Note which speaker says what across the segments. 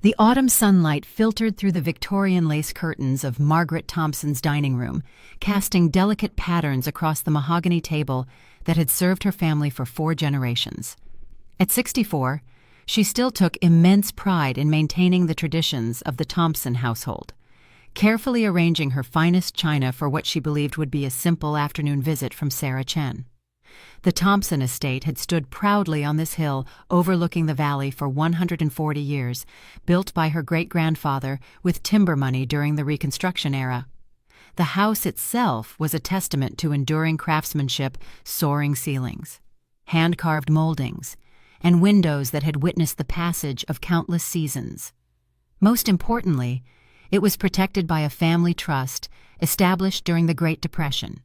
Speaker 1: The autumn sunlight filtered through the Victorian lace curtains of Margaret Thompson's dining room, casting delicate patterns across the mahogany table that had served her family for 4 generations. At 64, she still took immense pride in maintaining the traditions of the Thompson household, carefully arranging her finest china for what she believed would be a simple afternoon visit from Sarah Chen. The Thompson estate had stood proudly on this hill overlooking the valley for 140 years, built by her great-grandfather with timber money during the Reconstruction era. The house itself was a testament to enduring craftsmanship, soaring ceilings, hand-carved moldings, and windows that had witnessed the passage of countless seasons. Most importantly, it was protected by a family trust established during the Great Depression,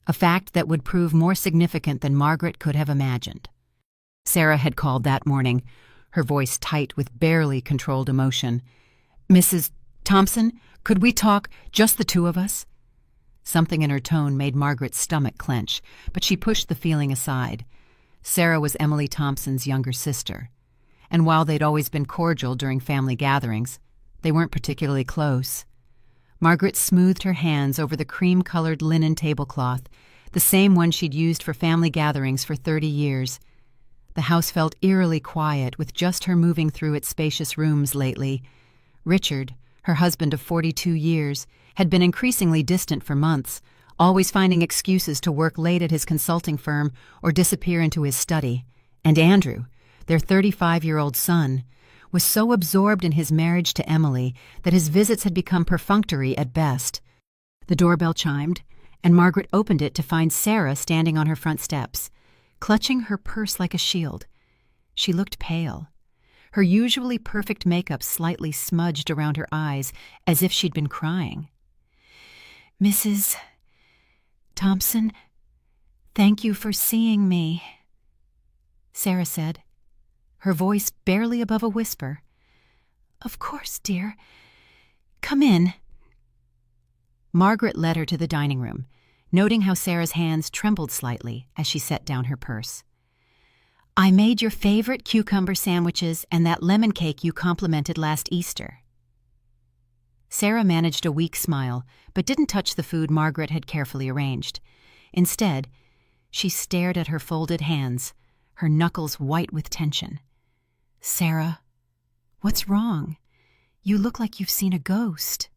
Speaker 1: a fact that would prove more significant than Margaret could have imagined. Sarah had called that morning, her voice tight with barely controlled emotion. "Mrs. Thompson, could we talk, just the two of us?" Something in her tone made Margaret's stomach clench, but she pushed the feeling aside. Sarah was Emily Thompson's younger sister, and while they'd always been cordial during family gatherings, they weren't particularly close. Margaret smoothed her hands over the cream-colored linen tablecloth, the same one she'd used for family gatherings for 30 years. The house felt eerily quiet with just her moving through its spacious rooms lately. Richard, her husband of 42 years, had been increasingly distant for months, always finding excuses to work late at his consulting firm or disappear into his study. And Andrew, their 35-year-old son, was so absorbed in his marriage to Emily that his visits had become perfunctory at best. The doorbell chimed, and Margaret opened it to find Sarah standing on her front steps, clutching her purse like a shield. She looked pale, her usually perfect makeup slightly smudged around her eyes as if she'd been crying. "Mrs. Thompson, thank you for seeing me," Sarah said, her voice barely above a whisper. "Of course, dear. Come in." Margaret led her to the dining room, noting how Sarah's hands trembled slightly as she set down her purse. "I made your favorite cucumber sandwiches and that lemon cake you complimented last Easter." Sarah managed a weak smile, but didn't touch the food Margaret had carefully arranged. Instead, she stared at her folded hands, her knuckles white with tension. "Sarah, what's wrong? You look like you've seen a ghost."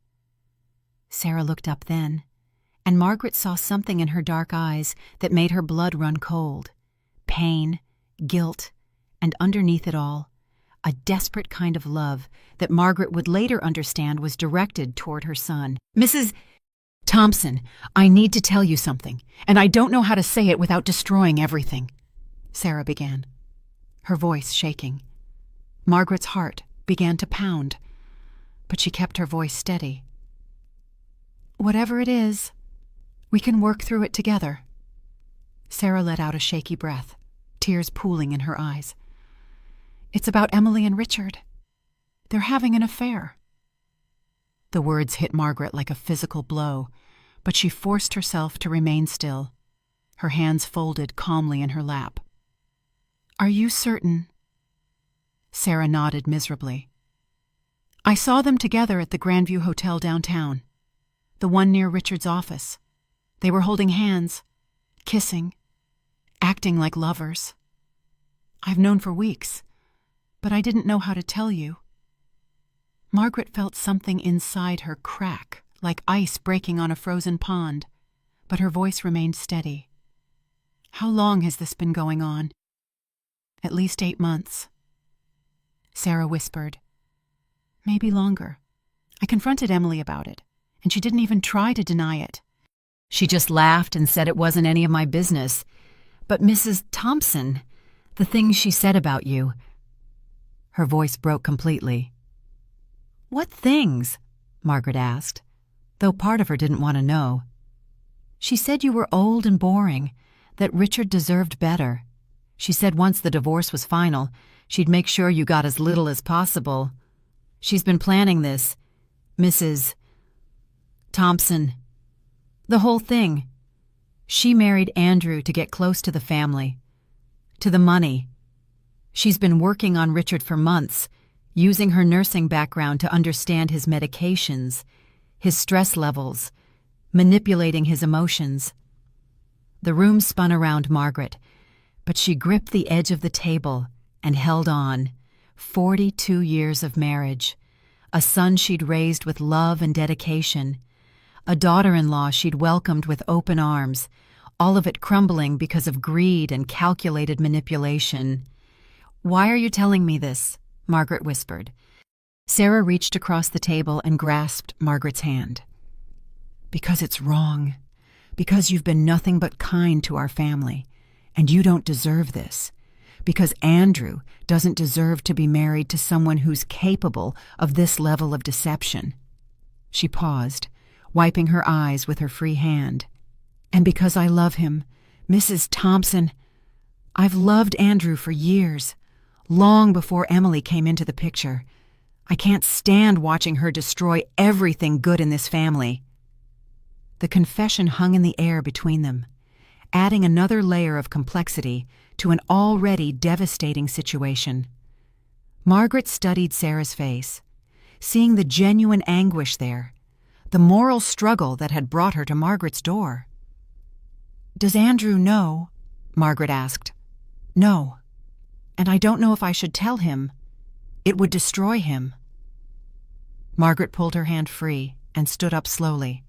Speaker 1: Sarah looked up then, and Margaret saw something in her dark eyes that made her blood run cold. Pain, guilt, and underneath it all, a desperate kind of love that Margaret would later understand was directed toward her son. "Mrs. Thompson, I need to tell you something, and I don't know how to say it without destroying everything," Sarah began, her voice shaking. Margaret's heart began to pound, but she kept her voice steady. "Whatever it is, we can work through it together." Sarah let out a shaky breath, tears pooling in her eyes. "It's about Emily and Richard. They're having an affair." The words hit Margaret like a physical blow, but she forced herself to remain still, her hands folded calmly in her lap. "Are you certain?" Sarah nodded miserably. "I saw them together at the Grandview Hotel downtown, the one near Richard's office. They were holding hands, kissing, acting like lovers. I've known for weeks, but I didn't know how to tell you." Margaret felt something inside her crack, like ice breaking on a frozen pond, but her voice remained steady. "How long has this been going on?" "At least 8 months." Sarah whispered. "Maybe longer. I confronted Emily about it, and she didn't even try to deny it. She just laughed and said it wasn't any of my business. But Mrs. Thompson, the things she said about you..." Her voice broke completely. "What things?" Margaret asked, though part of her didn't want to know. "She said you were old and boring, that Richard deserved better. She said once the divorce was final, she'd make sure you got as little as possible. She's been planning this, Mrs. Thompson. The whole thing. She married Andrew to get close to the family, to the money. She's been working on Richard for months, using her nursing background to understand his medications, his stress levels, manipulating his emotions. The room spun around Margaret, but she gripped the edge of the table and held on. 42 years of marriage, a son she'd raised with love and dedication, a daughter-in-law she'd welcomed with open arms, all of it crumbling because of greed and calculated manipulation. "Why are you telling me this?" Margaret whispered. Sarah reached across the table and grasped Margaret's hand. "Because it's wrong. Because you've been nothing but kind to our family, and you don't deserve this. Because Andrew doesn't deserve to be married to someone who's capable of this level of deception." She paused, wiping her eyes with her free hand. "And because I love him, Mrs. Thompson. I've loved Andrew for years, long before Emily came into the picture. I can't stand watching her destroy everything good in this family." The confession hung in the air between them, adding another layer of complexity to an already devastating situation. Margaret studied Sarah's face, seeing the genuine anguish there, the moral struggle that had brought her to Margaret's door. "Does Andrew know?" Margaret asked. "No. And I don't know if I should tell him. It would destroy him." Margaret pulled her hand free and stood up slowly,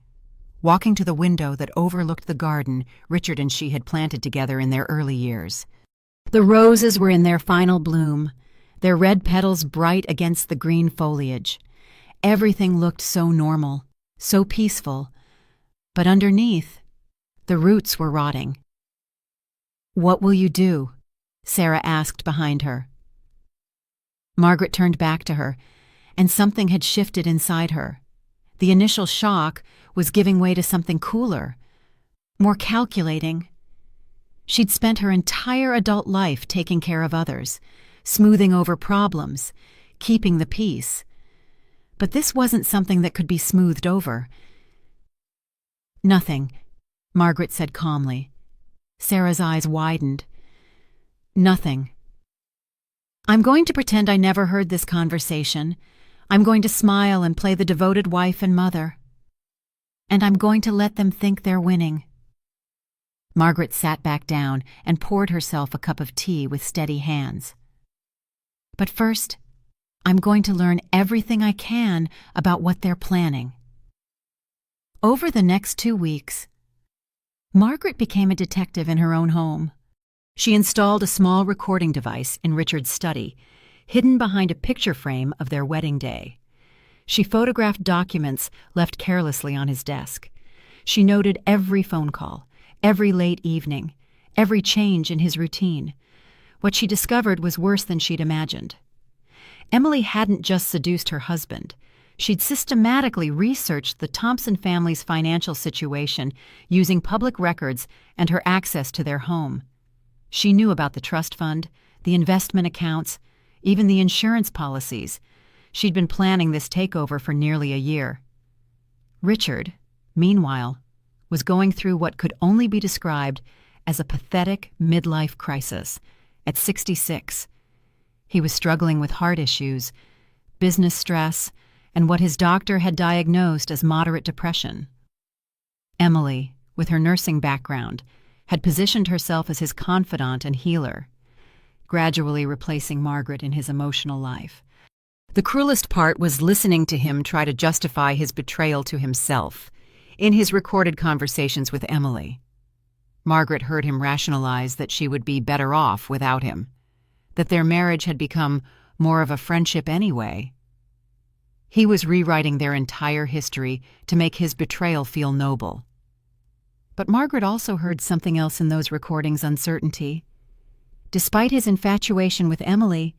Speaker 1: walking to the window that overlooked the garden Richard and she had planted together in their early years. The roses were in their final bloom, their red petals bright against the green foliage. Everything looked so normal, so peaceful, but underneath, the roots were rotting. "What will you do?" Sarah asked behind her. Margaret turned back to her, and something had shifted inside her. The initial shock was giving way to something cooler, more calculating. She'd spent her entire adult life taking care of others, smoothing over problems, keeping the peace. But this wasn't something that could be smoothed over. "Nothing," Margaret said calmly. Sarah's eyes widened. "Nothing. I'm going to pretend I never heard this conversation. I'm going to smile and play the devoted wife and mother. And I'm going to let them think they're winning." Margaret sat back down and poured herself a cup of tea with steady hands. "But first, I'm going to learn everything I can about what they're planning." Over the next 2 weeks, Margaret became a detective in her own home. She installed a small recording device in Richard's study, hidden behind a picture frame of their wedding day. She photographed documents left carelessly on his desk. She noted every phone call, every late evening, every change in his routine. What she discovered was worse than she'd imagined. Emily hadn't just seduced her husband. She'd systematically researched the Thompson family's financial situation using public records and her access to their home. She knew about the trust fund, the investment accounts, even the insurance policies. She'd been planning this takeover for nearly a year. Richard, meanwhile, was going through what could only be described as a pathetic midlife crisis. At 66, he was struggling with heart issues, business stress, and what his doctor had diagnosed as moderate depression. Emily, with her nursing background, had positioned herself as his confidant and healer, gradually replacing Margaret in his emotional life. The cruelest part was listening to him try to justify his betrayal to himself in his recorded conversations with Emily. Margaret heard him rationalize that she would be better off without him, that their marriage had become more of a friendship anyway. He was rewriting their entire history to make his betrayal feel noble. But Margaret also heard something else in those recordings: uncertainty. Despite his infatuation with Emily,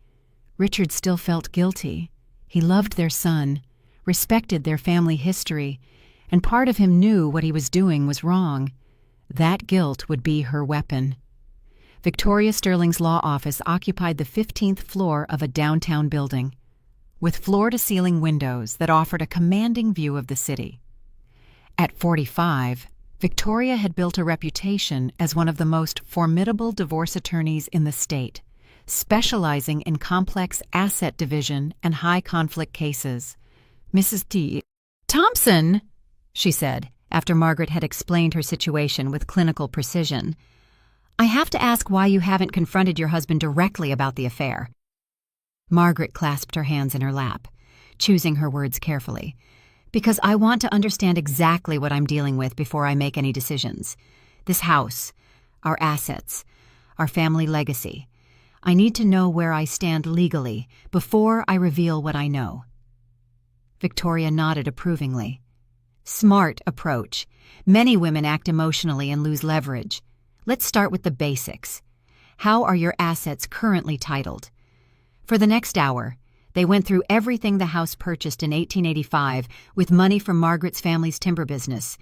Speaker 1: Richard still felt guilty. He loved their son, respected their family history, and part of him knew what he was doing was wrong. That guilt would be her weapon. Victoria Sterling's law office occupied the 15th floor of a downtown building, with floor-to-ceiling windows that offered a commanding view of the city. At 45, Victoria had built a reputation as one of the most formidable divorce attorneys in the state, specializing in complex asset division and high-conflict cases. "Mrs. T. Thompson," she said, after Margaret had explained her situation with clinical precision, "I have to ask why you haven't confronted your husband directly about the affair." Margaret clasped her hands in her lap, choosing her words carefully. "Because I want to understand exactly what I'm dealing with before I make any decisions. This house, our assets, our family legacy. I need to know where I stand legally before I reveal what I know." Victoria nodded approvingly. "Smart approach. Many women act emotionally and lose leverage. Let's start with the basics. How are your assets currently titled?" For the next hour, they went through everything the house purchased in 1885 with money from Margaret's family's timber business.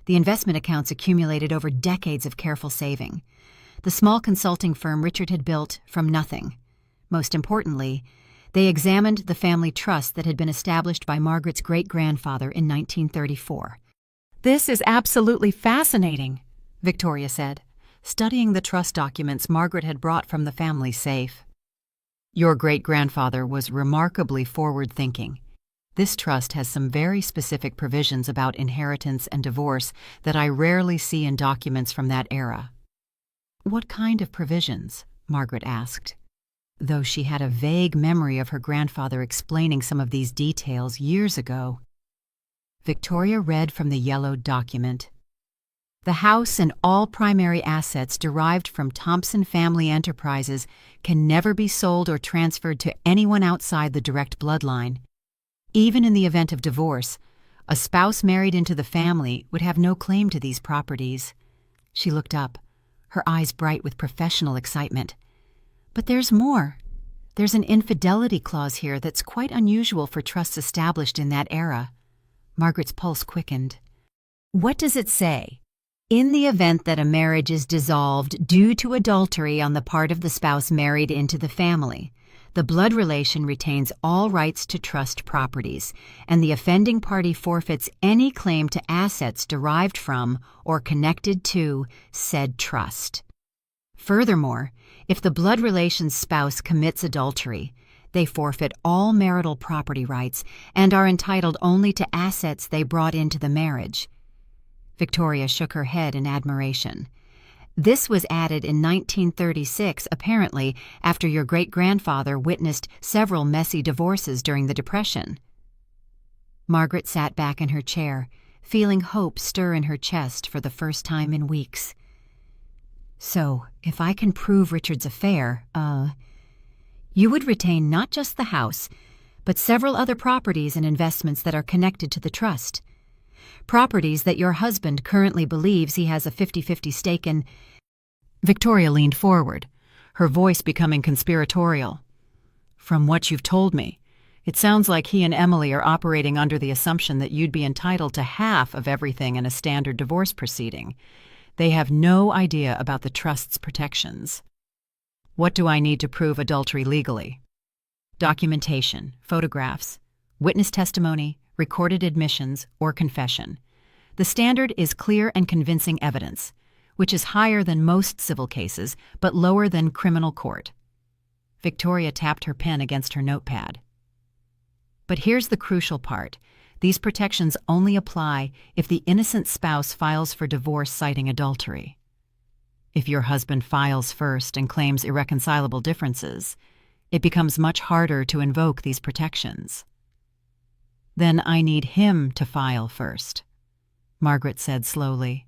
Speaker 1: The investment accounts accumulated over decades of careful saving. The small consulting firm Richard had built from nothing. Most importantly, they examined the family trust that had been established by Margaret's great-grandfather in 1934. "This is absolutely fascinating," Victoria said, studying the trust documents Margaret had brought from the family safe. "Your great-grandfather was remarkably forward-thinking. This trust has some very specific provisions about inheritance and divorce that I rarely see in documents from that era." "What kind of provisions?" Margaret asked, though she had a vague memory of her grandfather explaining some of these details years ago. Victoria read from the yellowed document. "The house and all primary assets derived from Thompson Family Enterprises can never be sold or transferred to anyone outside the direct bloodline. Even in the event of divorce, a spouse married into the family would have no claim to these properties." She looked up, her eyes bright with professional excitement. "But there's more. There's an infidelity clause here that's quite unusual for trusts established in that era." Margaret's pulse quickened. "What does it say?" "In the event that a marriage is dissolved due to adultery on the part of the spouse married into the family, the blood relation retains all rights to trust properties, and the offending party forfeits any claim to assets derived from or connected to said trust. Furthermore, if the blood relation's spouse commits adultery, they forfeit all marital property rights and are entitled only to assets they brought into the marriage." Victoria shook her head in admiration. "This was added in 1936, apparently, after your great-grandfather witnessed several messy divorces during the Depression." Margaret sat back in her chair, feeling hope stir in her chest for the first time in weeks. "So, if I can prove Richard's affair, you would retain not just the house, but several other properties and investments that are connected to the trust. Properties that your husband currently believes he has a 50-50 stake in." Victoria leaned forward, her voice becoming conspiratorial. "From what you've told me, it sounds like he and Emily are operating under the assumption that you'd be entitled to half of everything in a standard divorce proceeding. They have no idea about the trust's protections." "What do I need to prove adultery legally?" "Documentation, photographs, witness testimony, recorded admissions, or confession. The standard is clear and convincing evidence, which is higher than most civil cases but lower than criminal court." Victoria tapped her pen against her notepad. "But here's the crucial part. These protections only apply if the innocent spouse files for divorce citing adultery. If your husband files first and claims irreconcilable differences, it becomes much harder to invoke these protections." "Then I need him to file first," Margaret said slowly,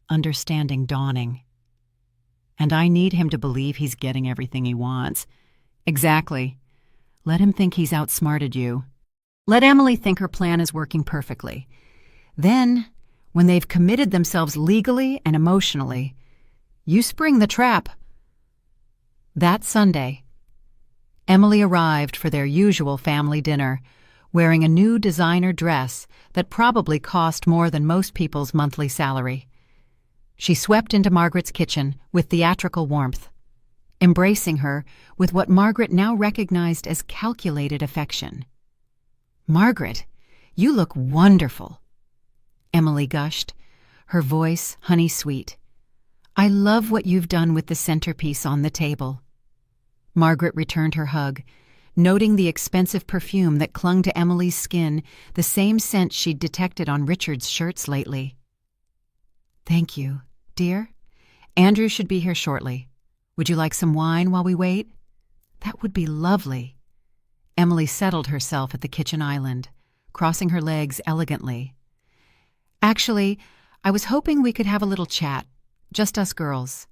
Speaker 1: understanding dawning. "And I need him to believe he's getting everything he wants." "Exactly. Let him think he's outsmarted you. Let Emily think her plan is working perfectly. Then, when they've committed themselves legally and emotionally, you spring the trap." That Sunday, Emily arrived for their usual family dinner, wearing a new designer dress that probably cost more than most people's monthly salary. She swept into Margaret's kitchen with theatrical warmth, embracing her with what Margaret now recognized as calculated affection. "Margaret, you look wonderful," Emily gushed, her voice honey-sweet. "I love what you've done with the centerpiece on the table." Margaret returned her hug, noting the expensive perfume that clung to Emily's skin, the same scent she'd detected on Richard's shirts lately. "Thank you, dear. Andrew should be here shortly. Would you like some wine while we wait?" "That would be lovely." Emily settled herself at the kitchen island, crossing her legs elegantly. "Actually, I was hoping we could have a little chat, just us girls."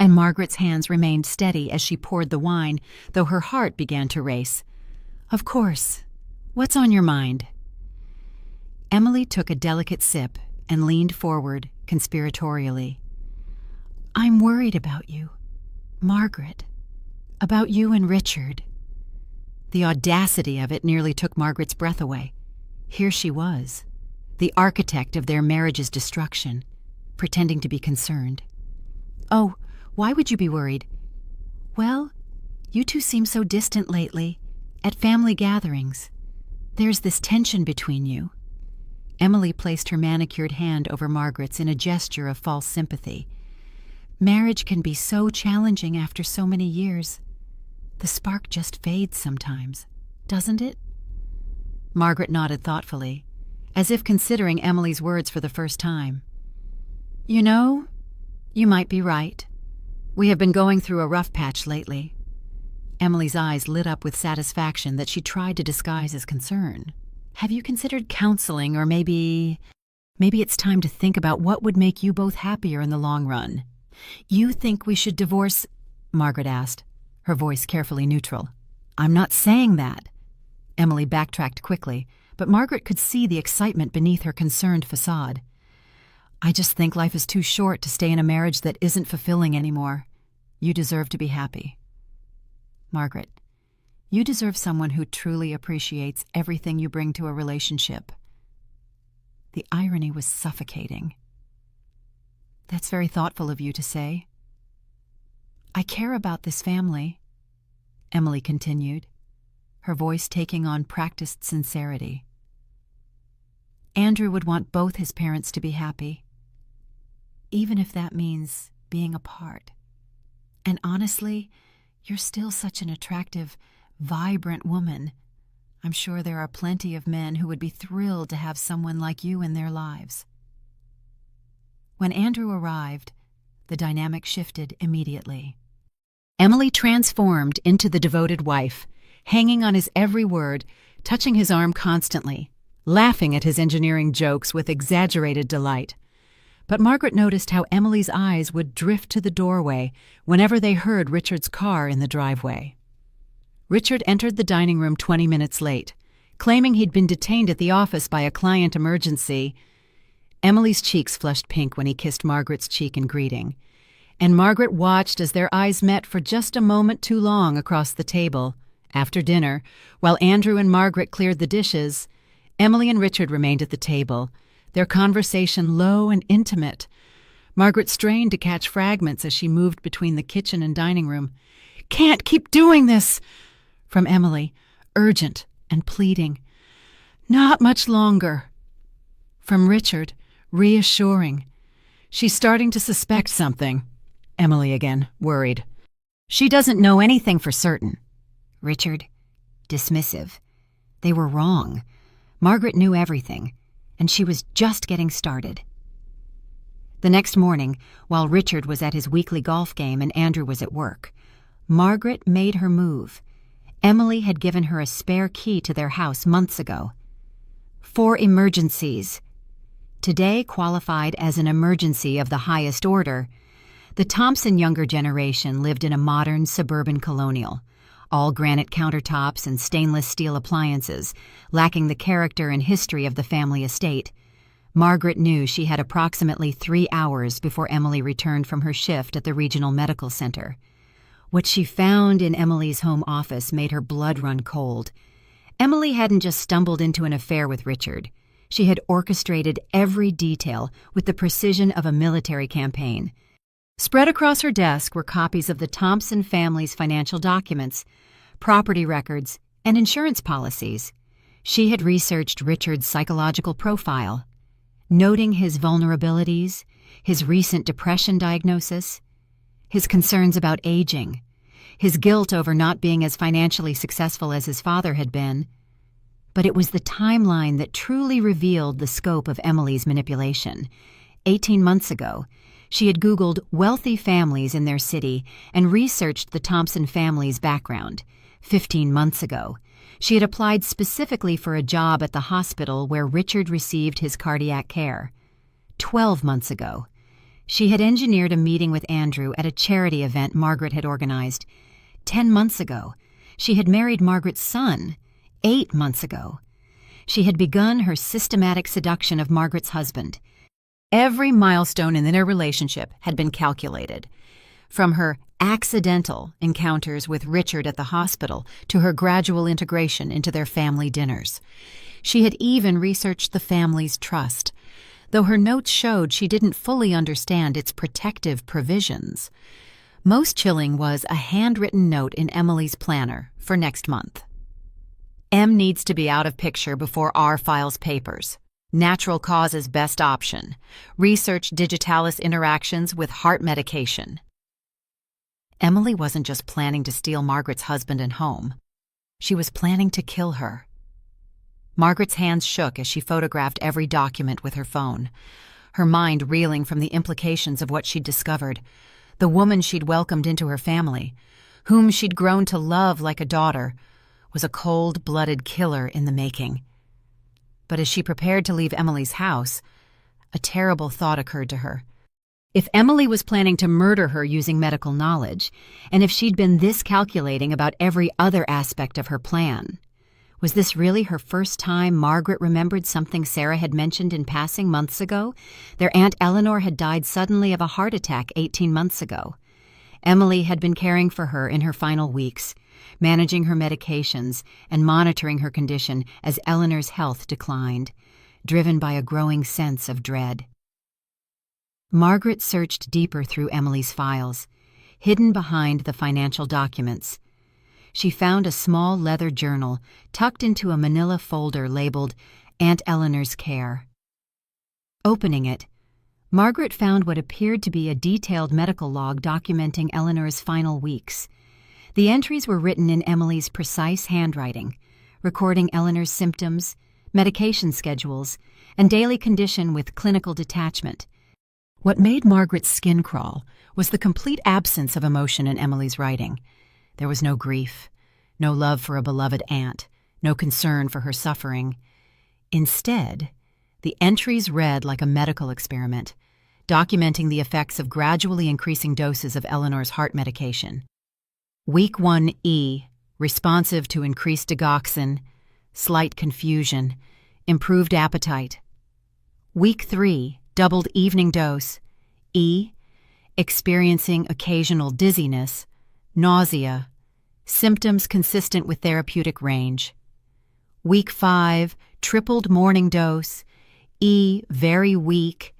Speaker 1: And Margaret's hands remained steady as she poured the wine, though her heart began to race. "Of course. What's on your mind?" Emily took a delicate sip and leaned forward conspiratorially. "I'm worried about you, Margaret. About you and Richard." The audacity of it nearly took Margaret's breath away. Here she was, the architect of their marriage's destruction, pretending to be concerned. "Oh, why would you be worried?" "Well, you two seem so distant lately, at family gatherings. There's this tension between you." Emily placed her manicured hand over Margaret's in a gesture of false sympathy. "Marriage can be so challenging after so many years. The spark just fades sometimes, doesn't it?" Margaret nodded thoughtfully, as if considering Emily's words for the first time. "You know, you might be right. We have been going through a rough patch lately." Emily's eyes lit up with satisfaction that she tried to disguise as concern. "Have you considered counseling, or maybe it's time to think about what would make you both happier in the long run?" "You think we should divorce?" Margaret asked, her voice carefully neutral. "I'm not saying that." Emily backtracked quickly, but Margaret could see the excitement beneath her concerned facade. "I just think life is too short to stay in a marriage that isn't fulfilling anymore. You deserve to be happy." "Margaret, you deserve someone who truly appreciates everything you bring to a relationship." The irony was suffocating. "That's very thoughtful of you to say." "I care about this family," Emily continued, her voice taking on practiced sincerity. "Andrew would want both his parents to be happy, even if that means being apart. And honestly, you're still such an attractive, vibrant woman. I'm sure there are plenty of men who would be thrilled to have someone like you in their lives." When Andrew arrived, the dynamic shifted immediately. Emily transformed into the devoted wife, hanging on his every word, touching his arm constantly, laughing at his engineering jokes with exaggerated delight. But Margaret noticed how Emily's eyes would drift to the doorway whenever they heard Richard's car in the driveway. Richard entered the dining room 20 minutes late, claiming he'd been detained at the office by a client emergency. Emily's cheeks flushed pink when he kissed Margaret's cheek in greeting, and Margaret watched as their eyes met for just a moment too long across the table. After dinner, while Andrew and Margaret cleared the dishes, Emily and Richard remained at the table, their conversation low and intimate. Margaret strained to catch fragments as she moved between the kitchen and dining room. "Can't keep doing this!" from Emily, urgent and pleading. "Not much longer." From Richard, reassuring. "She's starting to suspect something." Emily again, worried. "She doesn't know anything for certain." Richard, dismissive. They were wrong. Margaret knew everything, and she was just getting started. The next morning, while Richard was at his weekly golf game and Andrew was at work, Margaret made her move. Emily had given her a spare key to their house months ago. For emergencies. Today qualified as an emergency of the highest order. The Thompson younger generation lived in a modern suburban colonial, all granite countertops and stainless steel appliances, lacking the character and history of the family estate. Margaret knew she had approximately 3 hours before Emily returned from her shift at the regional medical center. What she found in Emily's home office made her blood run cold. Emily hadn't just stumbled into an affair with Richard. She had orchestrated every detail with the precision of a military campaign. Spread across her desk were copies of the Thompson family's financial documents, property records, and insurance policies. She had researched Richard's psychological profile, noting his vulnerabilities, his recent depression diagnosis, his concerns about aging, his guilt over not being as financially successful as his father had been. But it was the timeline that truly revealed the scope of Emily's manipulation. 18 months ago, she had Googled wealthy families in their city and researched the Thompson family's background. 15 months ago, she had applied specifically for a job at the hospital where Richard received his cardiac care. 12 months ago, she had engineered a meeting with Andrew at a charity event Margaret had organized. 10 months ago, she had married Margaret's son. 8 months ago, she had begun her systematic seduction of Margaret's husband. Every milestone in their relationship had been calculated, from her accidental encounters with Richard at the hospital to her gradual integration into their family dinners. She had even researched the family's trust, though her notes showed she didn't fully understand its protective provisions. Most chilling was a handwritten note in Emily's planner for next month. M needs to be out of picture before R files papers. Natural causes best option. Research digitalis interactions with heart medication. Emily wasn't just planning to steal Margaret's husband and home. She was planning to kill her. Margaret's hands shook as she photographed every document with her phone, her mind reeling from the implications of what she'd discovered. The woman she'd welcomed into her family, whom she'd grown to love like a daughter, was a cold-blooded killer in the making. But as she prepared to leave Emily's house, a terrible thought occurred to her. If Emily was planning to murder her using medical knowledge, and if she'd been this calculating about every other aspect of her plan, was this really her first time Margaret remembered something Sarah had mentioned in passing months ago? Their Aunt Eleanor had died suddenly of a heart attack 18 months ago. Emily had been caring for her in her final weeks, managing her medications and monitoring her condition as Eleanor's health declined, driven by a growing sense of dread. Margaret searched deeper through Emily's files, hidden behind the financial documents. She found a small leather journal tucked into a manila folder labeled Aunt Eleanor's Care. Opening it, Margaret found what appeared to be a detailed medical log documenting Eleanor's final weeks. The entries were written in Emily's precise handwriting, recording Eleanor's symptoms, medication schedules, and daily condition with clinical detachment. What made Margaret's skin crawl was the complete absence of emotion in Emily's writing. There was no grief, no love for a beloved aunt, no concern for her suffering. Instead, the entries read like a medical experiment, documenting the effects of gradually increasing doses of Eleanor's heart medication. Week 1E, responsive to increased digoxin, slight confusion, improved appetite. Week 3, doubled evening dose, E, experiencing occasional dizziness, nausea, symptoms consistent with therapeutic range. Week 5, tripled morning dose, E, very weak,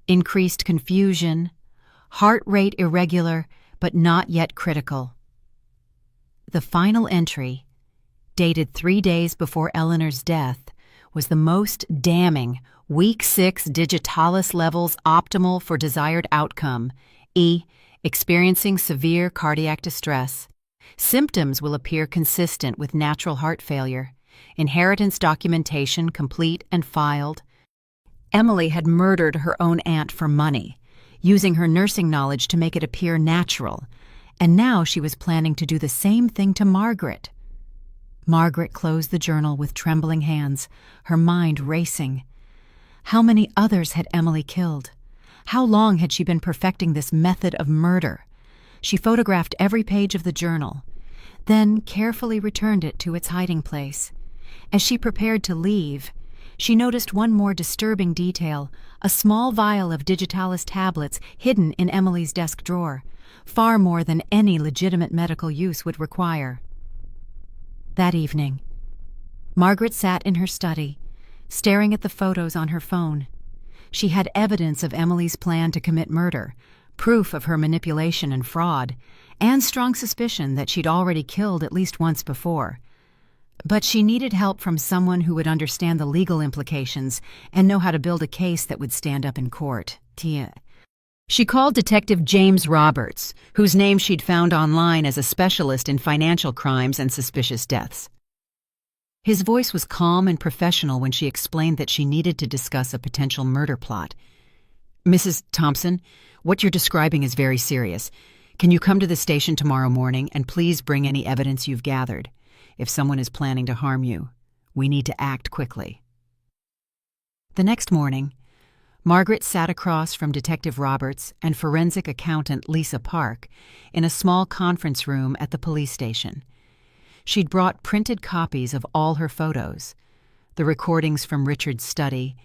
Speaker 1: increased confusion, heart rate irregular but not yet critical. The final entry, dated 3 days before Eleanor's death, was the most damning. Week 6 digitalis levels optimal for desired outcome. E, experiencing severe cardiac distress. Symptoms will appear consistent with natural heart failure. Inheritance documentation complete and filed. Emily had murdered her own aunt for money, using her nursing knowledge to make it appear natural, and now she was planning to do the same thing to Margaret. Margaret closed the journal with trembling hands, her mind racing. How many others had Emily killed? How long had she been perfecting this method of murder? She photographed every page of the journal, then carefully returned it to its hiding place. As she prepared to leave, she noticed one more disturbing detail, a small vial of digitalis tablets hidden in Emily's desk drawer, far more than any legitimate medical use would require. That evening, Margaret sat in her study, staring at the photos on her phone. She had evidence of Emily's plan to commit murder, proof of her manipulation and fraud, and strong suspicion that she'd already killed at least once before. But she needed help from someone who would understand the legal implications and know how to build a case that would stand up in court. She called Detective James Roberts, whose name she'd found online as a specialist in financial crimes and suspicious deaths. His voice was calm and professional when she explained that she needed to discuss a potential murder plot. "Mrs. Thompson, what you're describing is very serious. Can you come to the station tomorrow morning and please bring any evidence you've gathered? If someone is planning to harm you, we need to act quickly." The next morning, Margaret sat across from Detective Roberts and forensic accountant Lisa Park in a small conference room at the police station. She'd brought printed copies of all her photos, the recordings from Richard's study,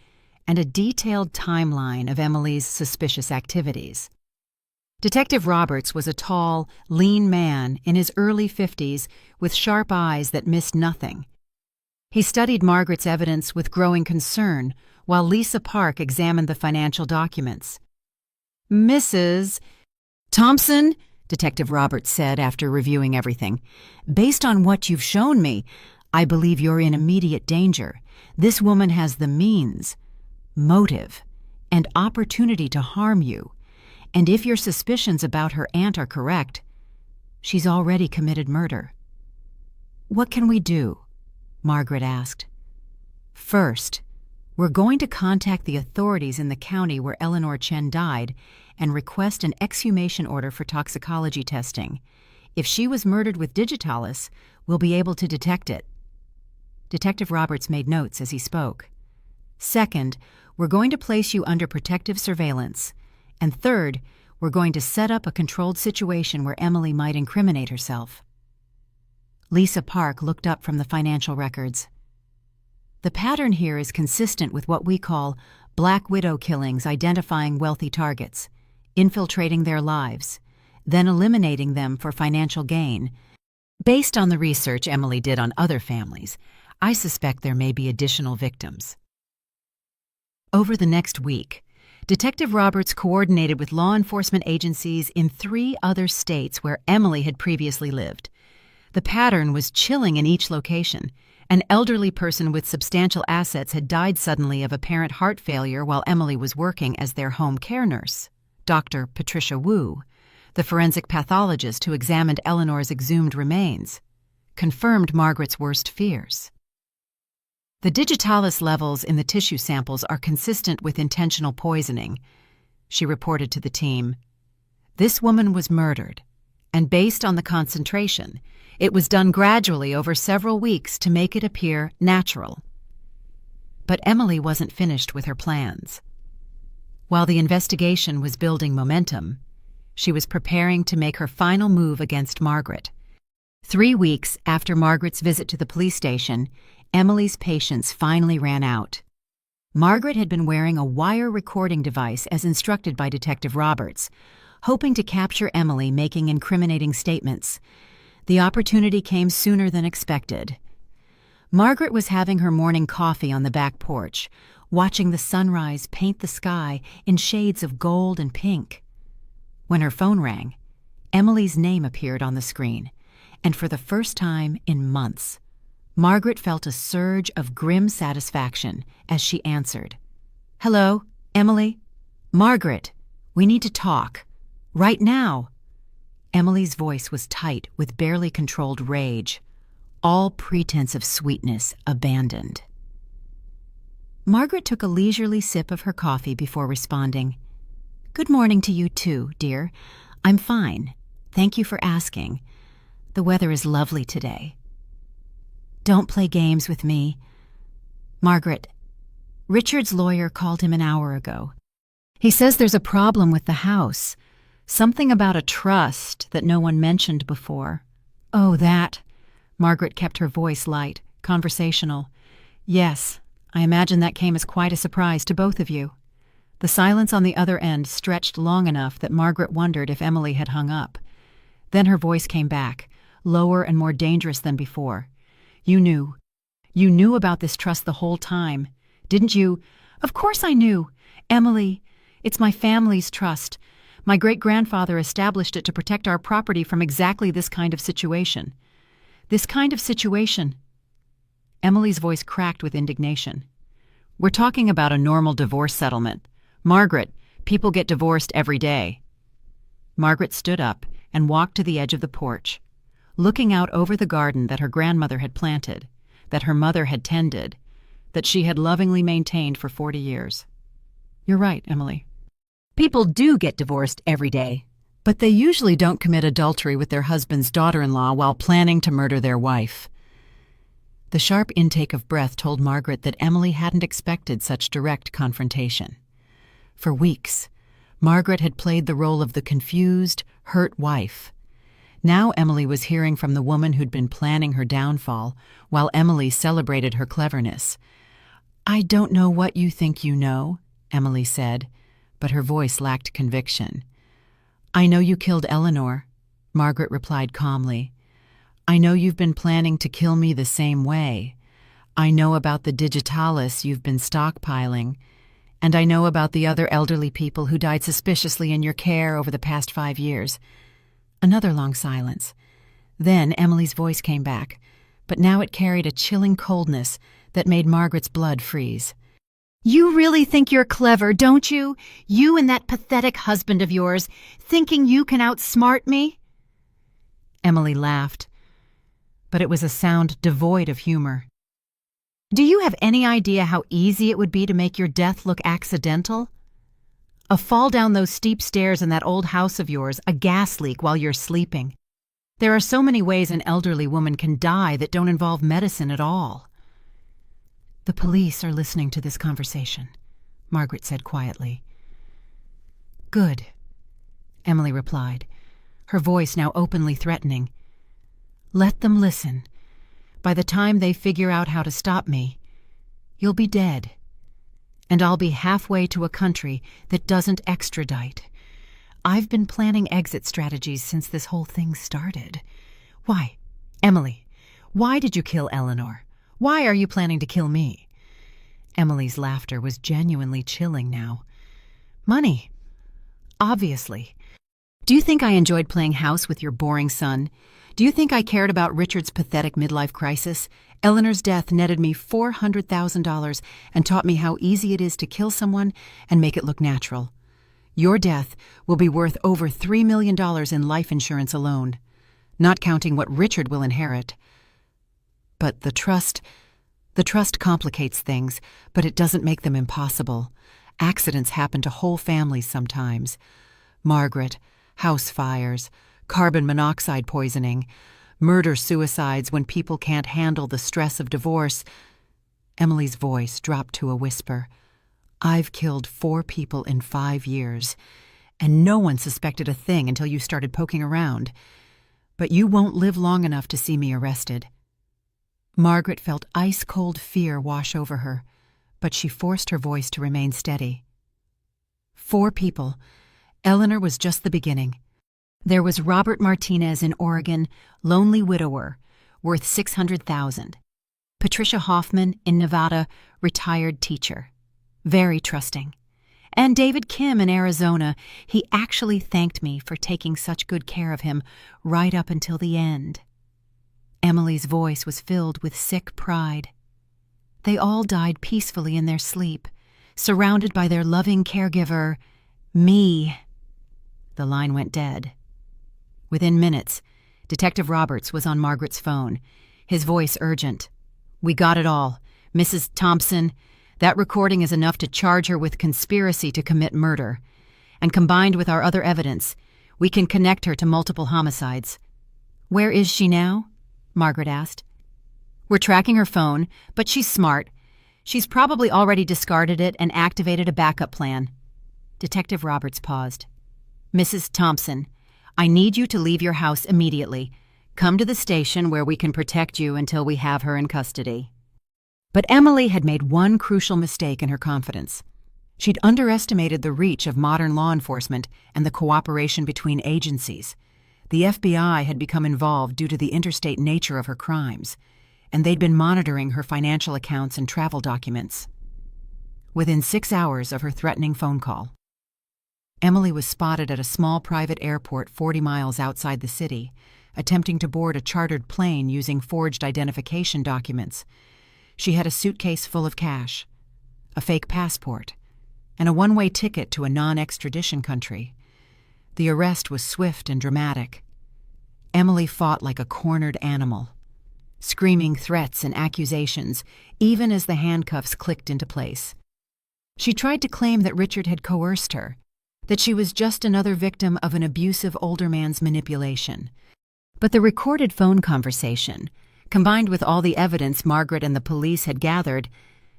Speaker 1: and a detailed timeline of Emily's suspicious activities. Detective Roberts was a tall, lean man in his early 50s with sharp eyes that missed nothing. He studied Margaret's evidence with growing concern, while Lisa Park examined the financial documents. "Mrs. Thompson," Detective Roberts said after reviewing everything, "based on what you've shown me, I believe you're in immediate danger. This woman has the means, motive, and opportunity to harm you. And if your suspicions about her aunt are correct, she's already committed murder." "What can we do?" Margaret asked. "First, we're going to contact the authorities in the county where Eleanor Chen died and request an exhumation order for toxicology testing. If she was murdered with digitalis, we'll be able to detect it." Detective Roberts made notes as he spoke. "Second, we're going to place you under protective surveillance. And third, we're going to set up a controlled situation where Emily might incriminate herself." Lisa Park looked up from the financial records. "The pattern here is consistent with what we call Black Widow killings, identifying wealthy targets, infiltrating their lives, then eliminating them for financial gain. Based on the research Emily did on other families, I suspect there may be additional victims." Over the next week, Detective Roberts coordinated with law enforcement agencies in 3 other states where Emily had previously lived. The pattern was chilling in each location. An elderly person with substantial assets had died suddenly of apparent heart failure while Emily was working as their home care nurse. Dr. Patricia Wu, the forensic pathologist who examined Eleanor's exhumed remains, confirmed Margaret's worst fears. "The digitalis levels in the tissue samples are consistent with intentional poisoning," she reported to the team. "This woman was murdered, and based on the concentration, it was done gradually over several weeks to make it appear natural." But Emily wasn't finished with her plans. While the investigation was building momentum, she was preparing to make her final move against Margaret. 3 weeks after Margaret's visit to the police station, Emily's patience finally ran out. Margaret had been wearing a wire recording device as instructed by Detective Roberts, hoping to capture Emily making incriminating statements. The opportunity came sooner than expected. Margaret was having her morning coffee on the back porch, watching the sunrise paint the sky in shades of gold and pink. When her phone rang, Emily's name appeared on the screen, and for the first time in months, Margaret felt a surge of grim satisfaction as she answered. "Hello, Emily? Margaret, we need to talk. Right now." Emily's voice was tight with barely controlled rage, all pretense of sweetness abandoned. Margaret took a leisurely sip of her coffee before responding. "Good morning to you too, dear. I'm fine. Thank you for asking. The weather is lovely today." "Don't play games with me. Margaret, Richard's lawyer called him an hour ago. He says there's a problem with the house. Something about a trust that no one mentioned before." "Oh, that." Margaret kept her voice light, conversational. "Yes, I imagine that came as quite a surprise to both of you." The silence on the other end stretched long enough that Margaret wondered if Emily had hung up. Then her voice came back, lower and more dangerous than before. "You knew. You knew about this trust the whole time, didn't you?" "Of course I knew. Emily, it's my family's trust. My great-grandfather established it to protect our property from exactly this kind of situation." "This kind of situation?" Emily's voice cracked with indignation. "We're talking about a normal divorce settlement. Margaret, People get divorced every day. Margaret stood up and walked to the edge of the porch, looking out over the garden that her grandmother had planted, that her mother had tended, that she had lovingly maintained for 40 years. You're right, Emily. People do get divorced every day, but they usually don't commit adultery with their husband's daughter-in-law while planning to murder their wife. The sharp intake of breath told Margaret that Emily hadn't expected such direct confrontation. For weeks, Margaret had played the role of the confused, hurt wife. Now Emily was hearing from the woman who'd been planning her downfall, while Emily celebrated her cleverness. "I don't know what you think you know," Emily said, but her voice lacked conviction. "I know you killed Eleanor," Margaret replied calmly. "I know you've been planning to kill me the same way. I know about the digitalis you've been stockpiling, and I know about the other elderly people who died suspiciously in your care over the past 5 years." Another long silence. Then Emily's voice came back, but now it carried a chilling coldness that made Margaret's blood freeze. "You really think you're clever, don't you? You and that pathetic husband of yours, thinking you can outsmart me?" Emily laughed, but it was a sound devoid of humor. "Do you have any idea how easy it would be to make your death look accidental? A fall down those steep stairs in that old house of yours, a gas leak while you're sleeping. There are so many ways an elderly woman can die that don't involve medicine at all." "The police are listening to this conversation," Margaret said quietly. "Good," Emily replied, her voice now openly threatening. "Let them listen. By the time they figure out how to stop me, you'll be dead. And I'll be halfway to a country that doesn't extradite. I've been planning exit strategies since this whole thing started. Why, Emily, why did you kill Eleanor? Why are you planning to kill me?" Emily's laughter was genuinely chilling now. "Money. Obviously. Do you think I enjoyed playing house with your boring son? Do you think I cared about Richard's pathetic midlife crisis? Eleanor's death netted me $400,000 and taught me how easy it is to kill someone and make it look natural. Your death will be worth over $3 million in life insurance alone, not counting what Richard will inherit. But the trust complicates things, but it doesn't make them impossible. Accidents happen to whole families sometimes. Margaret, house fires, carbon monoxide poisoning, murder-suicides when people can't handle the stress of divorce." Emily's voice dropped to a whisper. "I've killed 4 people in 5 years, and no one suspected a thing until you started poking around. But you won't live long enough to see me arrested." Margaret felt ice-cold fear wash over her, but she forced her voice to remain steady. 4 people. Eleanor was just the beginning. There was Robert Martinez in Oregon, lonely widower, worth $600,000. Patricia Hoffman in Nevada, retired teacher, very trusting. And David Kim in Arizona. He actually thanked me for taking such good care of him right up until the end. Emily's voice was filled with sick pride. They all died peacefully in their sleep, surrounded by their loving caregiver, me. The line went dead. Within minutes, Detective Roberts was on Margaret's phone, his voice urgent. "We got it all. Mrs. Thompson, that recording is enough to charge her with conspiracy to commit murder. And combined with our other evidence, we can connect her to multiple homicides." "Where is she now?" Margaret asked. "We're tracking her phone, but she's smart. She's probably already discarded it and activated a backup plan." Detective Roberts paused. "Mrs. Thompson, I need you to leave your house immediately. Come to the station where we can protect you until we have her in custody." But Emily had made one crucial mistake in her confidence. She'd underestimated the reach of modern law enforcement and the cooperation between agencies. The FBI had become involved due to the interstate nature of her crimes, and they'd been monitoring her financial accounts and travel documents. Within 6 hours of her threatening phone call, Emily was spotted at a small private airport 40 miles outside the city, attempting to board a chartered plane using forged identification documents. She had a suitcase full of cash, a fake passport, and a one-way ticket to a non-extradition country. The arrest was swift and dramatic. Emily fought like a cornered animal, screaming threats and accusations, even as the handcuffs clicked into place. She tried to claim that Richard had coerced her, that she was just another victim of an abusive older man's manipulation. But the recorded phone conversation, combined with all the evidence Margaret and the police had gathered,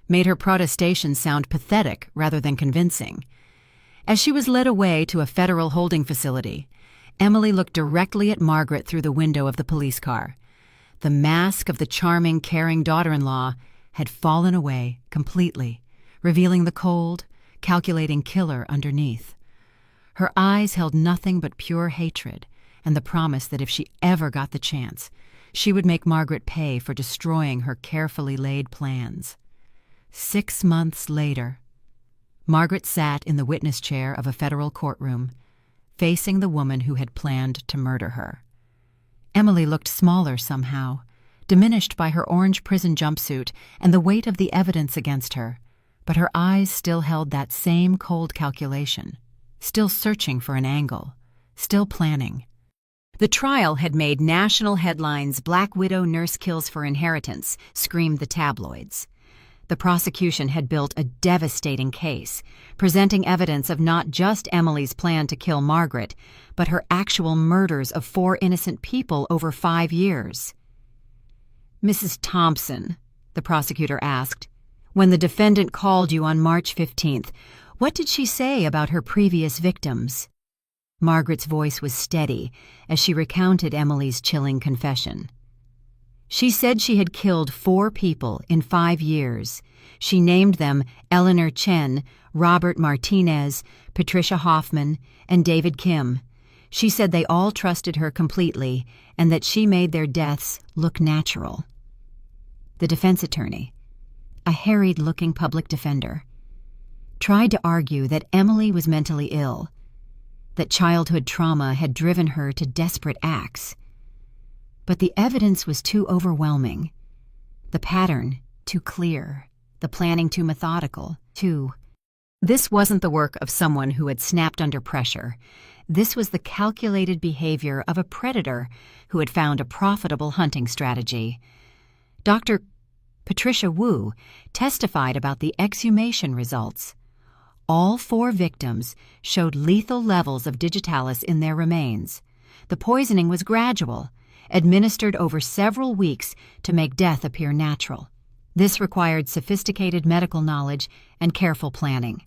Speaker 1: made her protestation sound pathetic rather than convincing. As she was led away to a federal holding facility, Emily looked directly at Margaret through the window of the police car. The mask of the charming, caring daughter-in-law had fallen away completely, revealing the cold, calculating killer underneath. Her eyes held nothing but pure hatred and the promise that if she ever got the chance, she would make Margaret pay for destroying her carefully laid plans. 6 months later, Margaret sat in the witness chair of a federal courtroom, facing the woman who had planned to murder her. Emily looked smaller somehow, diminished by her orange prison jumpsuit and the weight of the evidence against her, but her eyes still held that same cold calculation, still searching for an angle, still planning. The trial had made national headlines. "Black widow nurse kills for inheritance," screamed the tabloids. The prosecution had built a devastating case, presenting evidence of not just Emily's plan to kill Margaret, but her actual murders of 4 innocent people over 5 years. "Mrs. Thompson," the prosecutor asked, "when the defendant called you on March 15th, what did she say about her previous victims?" Margaret's voice was steady as she recounted Emily's chilling confession. She said she had killed 4 people in 5 years. She named them Eleanor Chen, Robert Martinez, Patricia Hoffman, and David Kim. She said they all trusted her completely and that she made their deaths look natural. The defense attorney, a harried-looking public defender, tried to argue that Emily was mentally ill, that childhood trauma had driven her to desperate acts. But the evidence was too overwhelming, the pattern too clear, the planning too methodical, too. This wasn't the work of someone who had snapped under pressure. This was the calculated behavior of a predator who had found a profitable hunting strategy. Dr. Patricia Wu testified about the exhumation results. All 4 victims showed lethal levels of digitalis in their remains. The poisoning was gradual, administered over several weeks to make death appear natural. This required sophisticated medical knowledge and careful planning.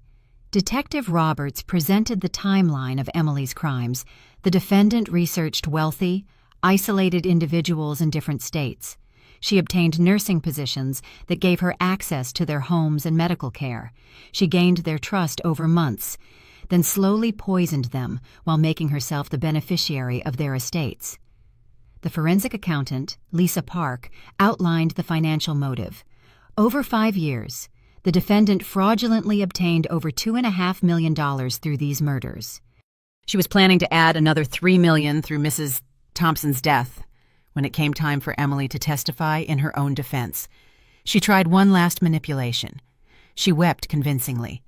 Speaker 1: Detective Roberts presented the timeline of Emily's crimes. The defendant researched wealthy, isolated individuals in different states. She obtained nursing positions that gave her access to their homes and medical care. She gained their trust over months, then slowly poisoned them while making herself the beneficiary of their estates. The forensic accountant, Lisa Park, outlined the financial motive. Over 5 years, the defendant fraudulently obtained over $2.5 million through these murders. She was planning to add another $3 million through Mrs. Thompson's death when it came time for Emily to testify in her own defense. She tried one last manipulation. She wept convincingly,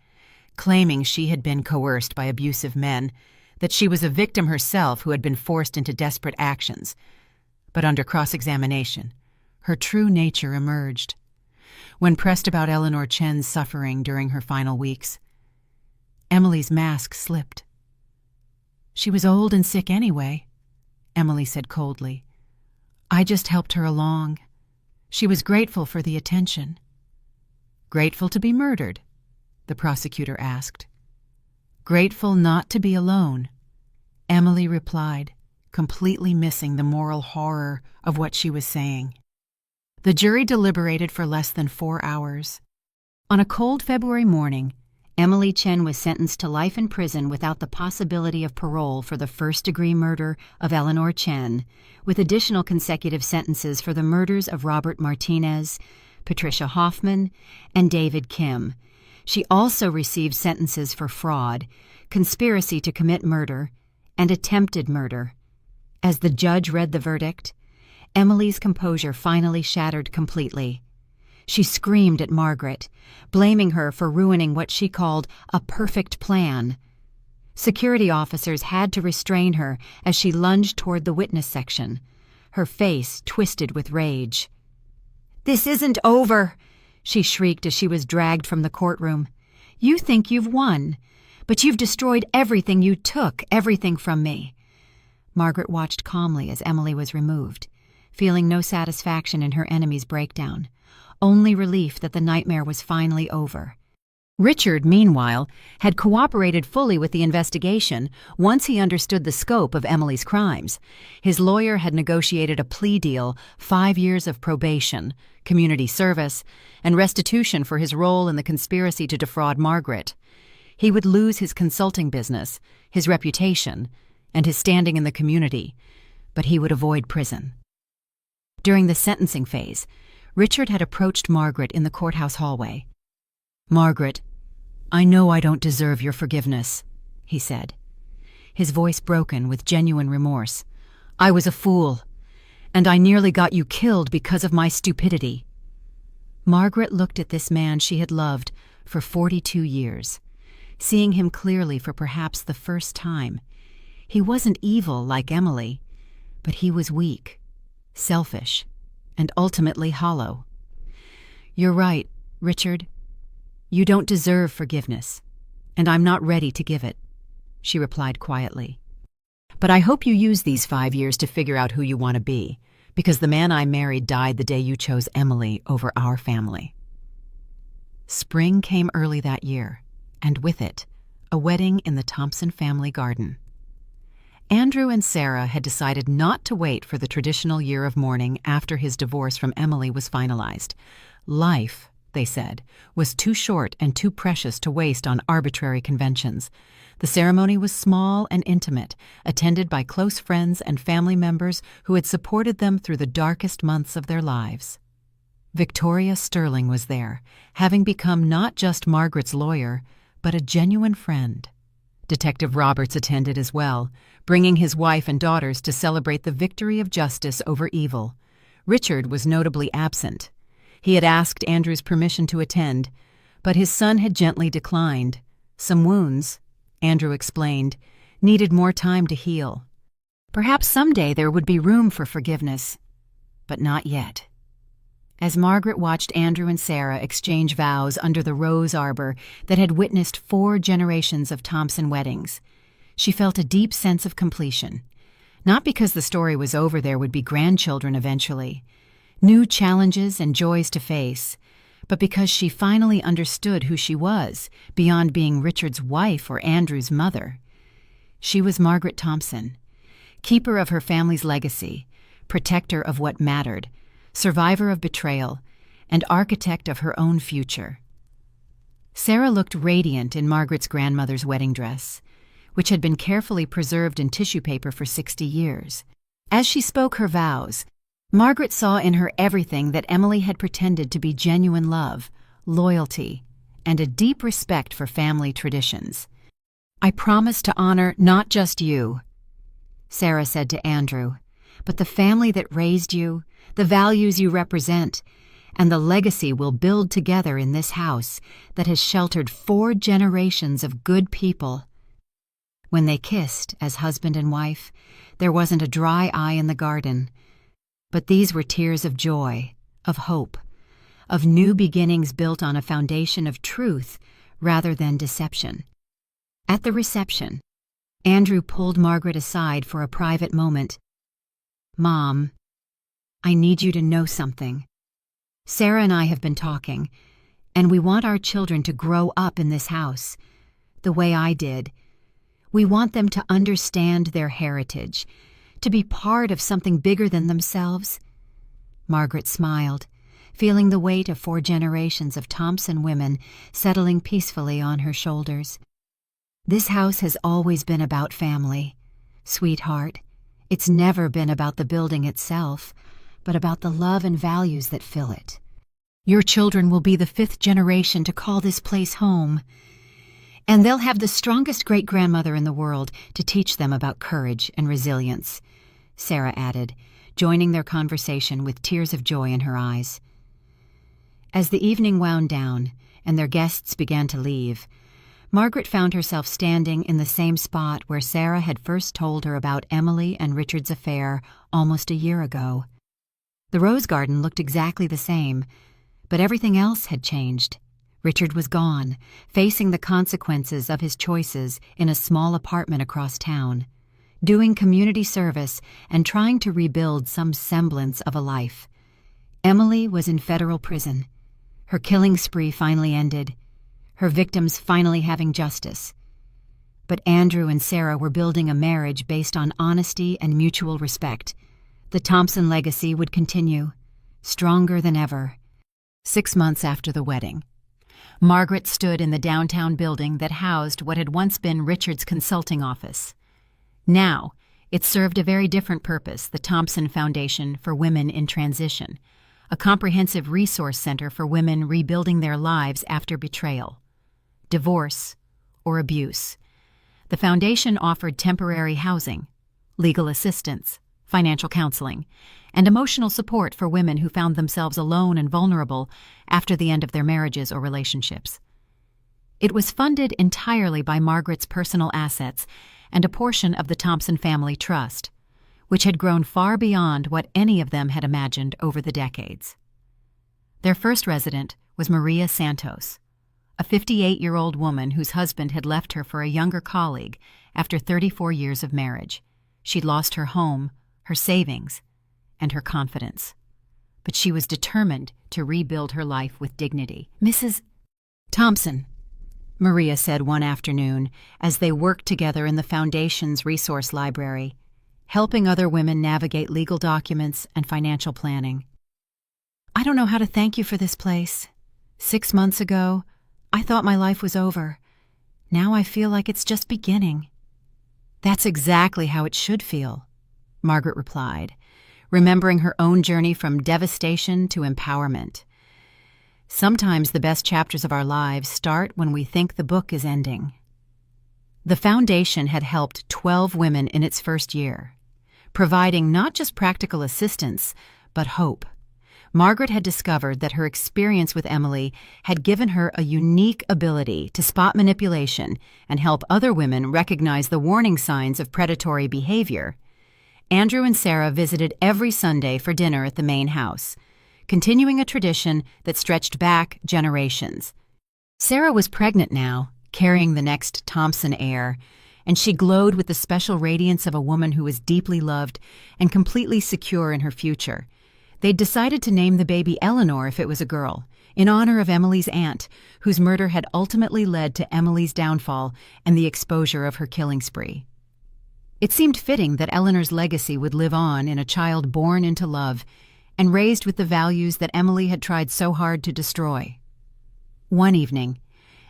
Speaker 1: claiming she had been coerced by abusive men, that she was a victim herself who had been forced into desperate actions. But under cross-examination, her true nature emerged. When pressed about Eleanor Chen's suffering during her final weeks, Emily's mask slipped. "She was old and sick anyway," Emily said coldly. "I just helped her along. She was grateful for the attention." "Grateful to be murdered?" the prosecutor asked. "Grateful not to be alone," Emily replied, completely missing the moral horror of what she was saying. The jury deliberated for less than 4 hours. On a cold February morning, Emily Chen was sentenced to life in prison without the possibility of parole for the first-degree murder of Eleanor Chen, with additional consecutive sentences for the murders of Robert Martinez, Patricia Hoffman, and David Kim. She also received sentences for fraud, conspiracy to commit murder, and attempted murder. As the judge read the verdict, Emily's composure finally shattered completely. She screamed at Margaret, blaming her for ruining what she called a perfect plan. Security officers had to restrain her as she lunged toward the witness section, her face twisted with rage. "This isn't over," she shrieked as she was dragged from the courtroom. "You think you've won, but you've destroyed everything you took, everything from me." Margaret watched calmly as Emily was removed, feeling no satisfaction in her enemy's breakdown, only relief that the nightmare was finally over. Richard, meanwhile, had cooperated fully with the investigation once he understood the scope of Emily's crimes. His lawyer had negotiated a plea deal, 5 years of probation, community service, and restitution for his role in the conspiracy to defraud Margaret. He would lose his consulting business, his reputation, and his standing in the community, but he would avoid prison. During the sentencing phase, Richard had approached Margaret in the courthouse hallway. "Margaret, I know I don't deserve your forgiveness," he said, his voice broken with genuine remorse. "I was a fool, and I nearly got you killed because of my stupidity." Margaret looked at this man she had loved for 42 years, seeing him clearly for perhaps the first time. He wasn't evil like Emily, but he was weak, selfish, and ultimately hollow. "You're right, Richard. You don't deserve forgiveness, and I'm not ready to give it," she replied quietly. "But I hope you use these 5 years to figure out who you want to be, because the man I married died the day you chose Emily over our family." Spring came early that year, and with it, a wedding in the Thompson family garden. Andrew and Sarah had decided not to wait for the traditional year of mourning after his divorce from Emily was finalized. Life, they said, was too short and too precious to waste on arbitrary conventions. The ceremony was small and intimate, attended by close friends and family members who had supported them through the darkest months of their lives. Victoria Sterling was there, having become not just Margaret's lawyer, but a genuine friend. Detective Roberts attended as well, bringing his wife and daughters to celebrate the victory of justice over evil. Richard was notably absent. He had asked Andrew's permission to attend, but his son had gently declined. Some wounds, Andrew explained, needed more time to heal. Perhaps someday there would be room for forgiveness, but not yet. As Margaret watched Andrew and Sarah exchange vows under the rose arbor that had witnessed 4 generations of Thompson weddings, she felt a deep sense of completion. Not because the story was over, there would be grandchildren eventually, new challenges and joys to face, but because she finally understood who she was, beyond being Richard's wife or Andrew's mother. She was Margaret Thompson, keeper of her family's legacy, protector of what mattered, survivor of betrayal, and architect of her own future. Sarah looked radiant in Margaret's grandmother's wedding dress, which had been carefully preserved in tissue paper for 60 years. As she spoke her vows, Margaret saw in her everything that Emily had pretended to be genuine love, loyalty, and a deep respect for family traditions. "I promise to honor not just you," Sarah said to Andrew, "but the family that raised you, the values you represent, and the legacy we'll build together in this house that has sheltered 4 generations of good people." When they kissed as husband and wife, there wasn't a dry eye in the garden. But these were tears of joy, of hope, of new beginnings built on a foundation of truth rather than deception. At the reception, Andrew pulled Margaret aside for a private moment. "Mom, I need you to know something. Sarah and I have been talking, and we want our children to grow up in this house, the way I did. We want them to understand their heritage, to be part of something bigger than themselves." Margaret smiled, feeling the weight of 4 generations of Thompson women settling peacefully on her shoulders. "This house has always been about family, sweetheart. It's never been about the building itself, but about the love and values that fill it. Your children will be the 5th generation to call this place home, and they'll have the strongest great-grandmother in the world to teach them about courage and resilience," Sarah added, joining their conversation with tears of joy in her eyes. As the evening wound down and their guests began to leave, Margaret found herself standing in the same spot where Sarah had first told her about Emily and Richard's affair almost a year ago. The rose garden looked exactly the same, but everything else had changed. Richard was gone, facing the consequences of his choices in a small apartment across town, doing community service and trying to rebuild some semblance of a life. Emily was in federal prison. Her killing spree finally ended, her victims finally having justice. But Andrew and Sarah were building a marriage based on honesty and mutual respect. The Thompson legacy would continue, stronger than ever. 6 months after the wedding, Margaret stood in the downtown building that housed what had once been Richard's consulting office. Now, it served a very different purpose, the Thompson Foundation for Women in Transition, a comprehensive resource center for women rebuilding their lives after betrayal, divorce, or abuse. The foundation offered temporary housing, legal assistance, financial counseling, and emotional support for women who found themselves alone and vulnerable after the end of their marriages or relationships. It was funded entirely by Margaret's personal assets and a portion of the Thompson family trust, which had grown far beyond what any of them had imagined over the decades. Their first resident was Maria Santos, a 58-year-old woman whose husband had left her for a younger colleague after 34 years of marriage. She'd lost her home, her savings, and her confidence. But she was determined to rebuild her life with dignity. "Mrs. Thompson," Maria said one afternoon as they worked together in the Foundation's resource library, helping other women navigate legal documents and financial planning. "I don't know how to thank you for this place. 6 months ago, I thought my life was over. Now I feel like it's just beginning." "That's exactly how it should feel," Margaret replied, remembering her own journey from devastation to empowerment. "Sometimes the best chapters of our lives start when we think the book is ending." The foundation had helped 12 women in its first year, providing not just practical assistance, but hope. Margaret had discovered that her experience with Emily had given her a unique ability to spot manipulation and help other women recognize the warning signs of predatory behavior. Andrew and Sarah visited every Sunday for dinner at the main house, continuing a tradition that stretched back generations. Sarah was pregnant now, carrying the next Thompson heir, and she glowed with the special radiance of a woman who was deeply loved and completely secure in her future. They'd decided to name the baby Eleanor if it was a girl, in honor of Emily's aunt, whose murder had ultimately led to Emily's downfall and the exposure of her killing spree. It seemed fitting that Eleanor's legacy would live on in a child born into love and raised with the values that Emily had tried so hard to destroy. One evening,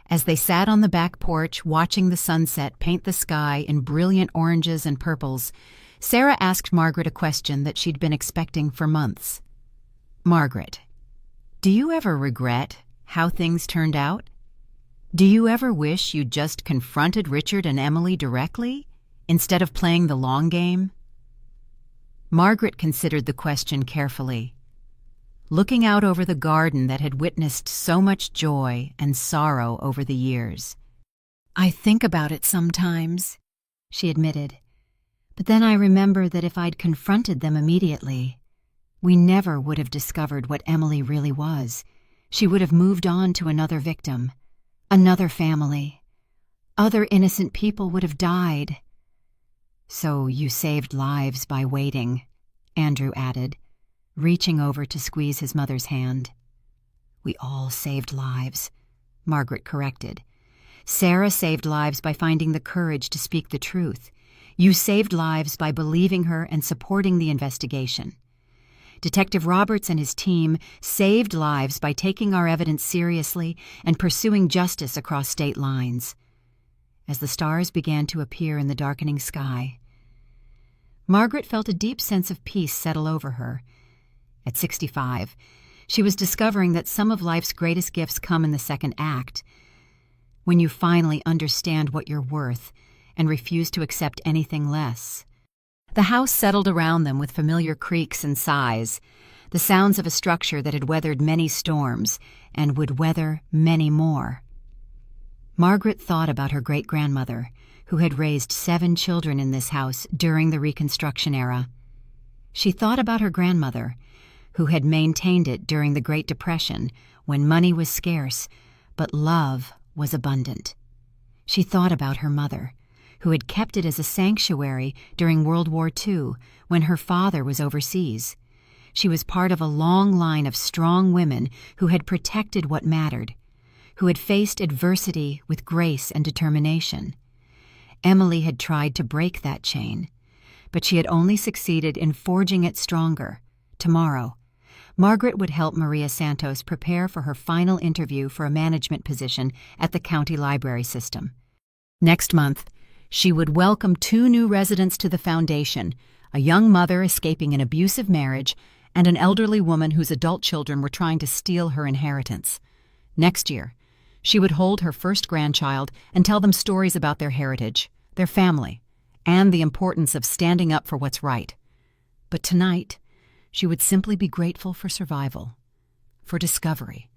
Speaker 1: as they sat on the back porch watching the sunset paint the sky in brilliant oranges and purples, Sarah asked Margaret a question that she'd been expecting for months. "Margaret, do you ever regret how things turned out? Do you ever wish you'd just confronted Richard and Emily directly, instead of playing the long game?" Margaret considered the question carefully, looking out over the garden that had witnessed so much joy and sorrow over the years. "I think about it sometimes," she admitted. "But then I remember that if I'd confronted them immediately, we never would have discovered what Emily really was. She would have moved on to another victim, another family. Other innocent people would have died." "So you saved lives by waiting," Andrew added, reaching over to squeeze his mother's hand. "We all saved lives," Margaret corrected. "Sarah saved lives by finding the courage to speak the truth. You saved lives by believing her and supporting the investigation. Detective Roberts and his team saved lives by taking our evidence seriously and pursuing justice across state lines." As the stars began to appear in the darkening sky, Margaret felt a deep sense of peace settle over her. At 65, she was discovering that some of life's greatest gifts come in the second act, when you finally understand what you're worth and refuse to accept anything less. The house settled around them with familiar creaks and sighs. the sounds of a structure that had weathered many storms and would weather many more. Margaret thought about her great-grandmother, who had raised 7 children in this house during the Reconstruction era. She thought about her grandmother, who had maintained it during the Great Depression when money was scarce, but love was abundant. She thought about her mother, who had kept it as a sanctuary during World War II when her father was overseas. She was part of a long line of strong women who had protected what mattered, who had faced adversity with grace and determination. Emily had tried to break that chain, but she had only succeeded in forging it stronger. Tomorrow, Margaret would help Maria Santos prepare for her final interview for a management position at the county library system. Next month, she would welcome 2 new residents to the foundation, a young mother escaping an abusive marriage and an elderly woman whose adult children were trying to steal her inheritance. Next year, she would hold her first grandchild and tell them stories about their heritage, their family, and the importance of standing up for what's right. But tonight, she would simply be grateful for survival, for discovery,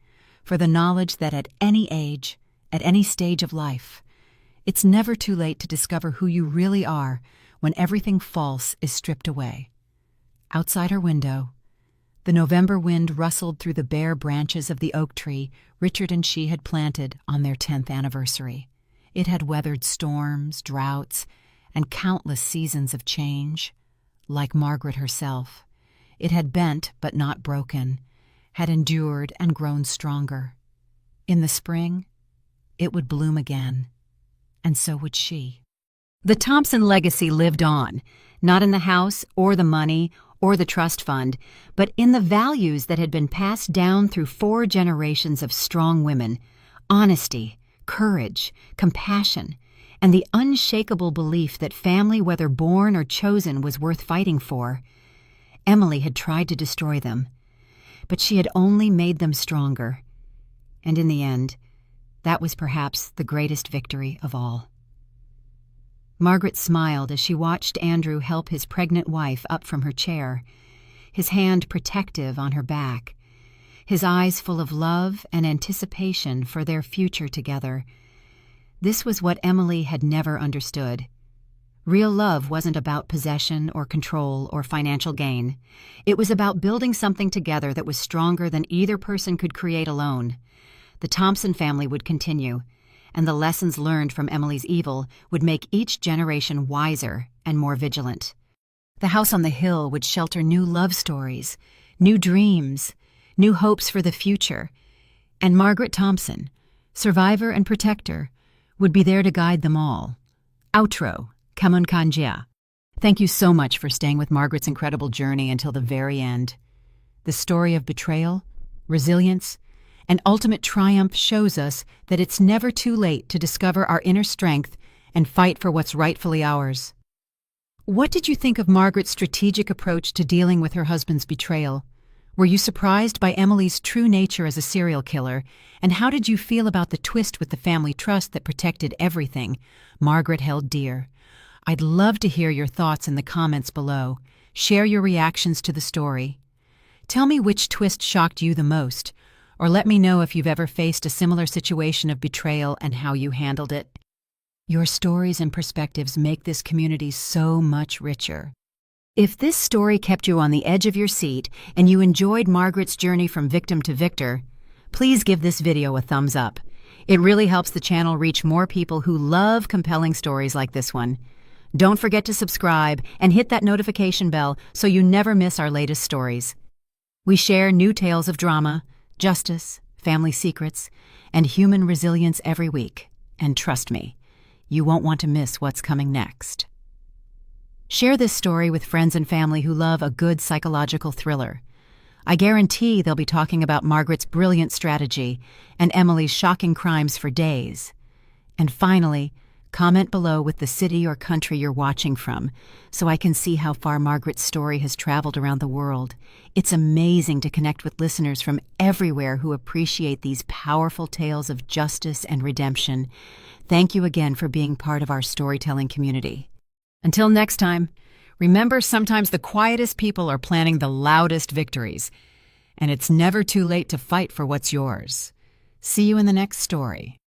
Speaker 1: for the knowledge that at any age, at any stage of life, it's never too late to discover who you really are when everything false is stripped away. Outside her window, the November wind rustled through the bare branches of the oak tree Richard and she had planted on their 10th anniversary. It had weathered storms, droughts, and countless seasons of change. Like Margaret herself, it had bent but not broken, had endured and grown stronger. In the spring, it would bloom again, and so would she. The Thompson legacy lived on, not in the house or the money or the trust fund, but in the values that had been passed down through 4 generations of strong women: honesty, courage, compassion, and the unshakable belief that family, whether born or chosen, was worth fighting for. Emily had tried to destroy them, but she had only made them stronger. And in the end, that was perhaps the greatest victory of all. Margaret smiled as she watched Andrew help his pregnant wife up from her chair, his hand protective on her back, his eyes full of love and anticipation for their future together. This was what Emily had never understood. Real love wasn't about possession or control or financial gain. It was about building something together that was stronger than either person could create alone. The Thompson family would continue, and the lessons learned from Emily's evil would make each generation wiser and more vigilant. The house on the hill would shelter new love stories, new dreams, new hopes for the future, and Margaret Thompson, survivor and protector, would be there to guide them all. Outro, Kamunkanjia. Thank you so much for staying with Margaret's incredible journey until the very end. The story of betrayal, resilience, and ultimate triumph shows us that it's never too late to discover our inner strength and fight for what's rightfully ours. What did you think of Margaret's strategic approach to dealing with her husband's betrayal? Were you surprised by Emily's true nature as a serial killer? And how did you feel about the twist with the family trust that protected everything Margaret held dear? I'd love to hear your thoughts in the comments below. Share your reactions to the story. Tell me which twist shocked you the most, or let me know if you've ever faced a similar situation of betrayal and how you handled it. Your stories and perspectives make this community so much richer. If this story kept you on the edge of your seat and you enjoyed Margaret's journey from victim to victor, please give this video a thumbs up. It really helps the channel reach more people who love compelling stories like this one. Don't forget to subscribe and hit that notification bell so you never miss our latest stories. We share new tales of drama, justice, family secrets, and human resilience every week. And trust me, you won't want to miss what's coming next. Share this story with friends and family who love a good psychological thriller. I guarantee they'll be talking about Margaret's brilliant strategy and Emily's shocking crimes for days. And finally, comment below with the city or country you're watching from so I can see how far Margaret's story has traveled around the world. It's amazing to connect with listeners from everywhere who appreciate these powerful tales of justice and redemption. Thank you again for being part of our storytelling community. Until next time, Remember, sometimes the quietest people are planning the loudest victories, and it's never too late to fight for what's yours. See you in the next story.